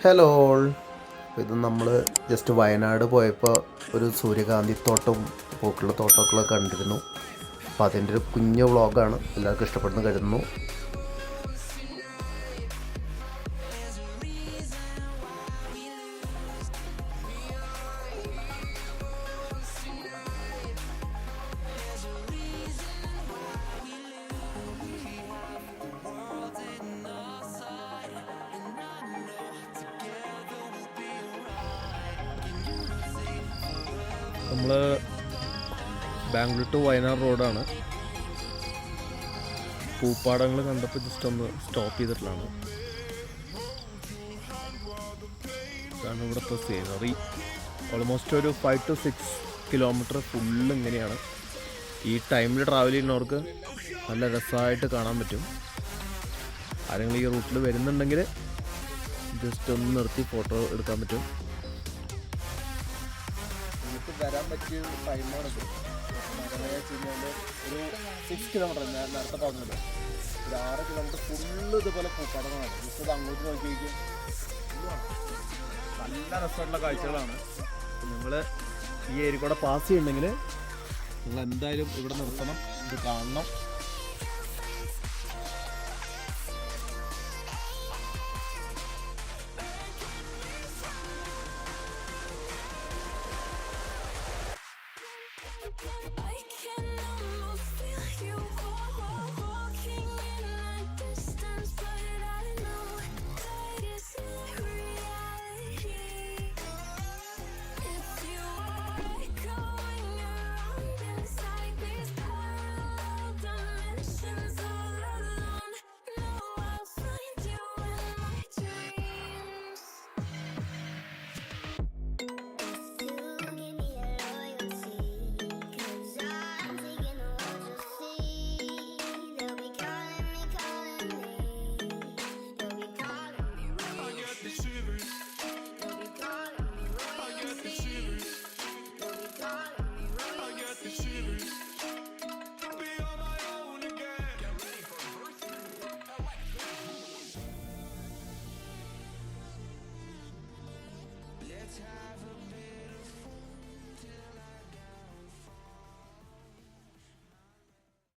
Hello all. ഇത് നമ്മൾ just Wayanad പോയപ്പോൾ ഒരു സൂര്യകാന്തി തോട്ടവും പൂക്കളുടെ തോട്ടമൊക്കെ കണ്ടിരുന്നു. അപ്പോൾ അതിൻ്റെ ഒരു കുഞ്ഞു വ്ളോഗാണ്. എല്ലാവർക്കും ഇഷ്ടപ്പെടുന്നു കരുതുന്നു. നമ്മൾ ബാംഗ്ലൂർ ടു വയനാട് റോഡാണ്. പൂപ്പാടങ്ങൾ കണ്ടപ്പോൾ ജസ്റ്റ് ഒന്ന് സ്റ്റോപ്പ് ചെയ്തിട്ടുള്ളതാണ്. ഇതാണ് ഇവിടുത്തെ സീനറി. ഓൾമോസ്റ്റ് ഒരു 5 to 6 കിലോമീറ്റർ ഫുള്ള് ഇങ്ങനെയാണ്. ഈ ടൈമിൽ ട്രാവൽ ചെയ്യുന്നവർക്ക് നല്ല രസമായിട്ട് കാണാൻ പറ്റും. ആരെങ്കിലും ഈ റൂട്ടിൽ വരുന്നുണ്ടെങ്കിൽ ജസ്റ്റ് ഒന്ന് നിർത്തി ഫോട്ടോ എടുക്കാൻ പറ്റും. വരാൻ പറ്റിയ ടൈമാണിത്. ഒരു 6 കിലോമീറ്റർ നേരത്തെ പറഞ്ഞത് ഒരു 6 കിലോമീറ്റർ ഫുള്ള് ഇതുപോലെ പൂപ്പാടങ്ങളാണ്. ജസ്റ്റ് അത് അങ്ങോട്ട് നോക്കിയിരിക്കും. നല്ല രസമുള്ള കാഴ്ചകളാണ്. നിങ്ങൾ ഈ ഏരിയ കൂടെ പാസ് ചെയ്യുന്നുണ്ടെങ്കിൽ നിങ്ങൾ എന്തായാലും ഇവിടെ നിർത്തണം, ഇത് കാണണം. I got the shivers.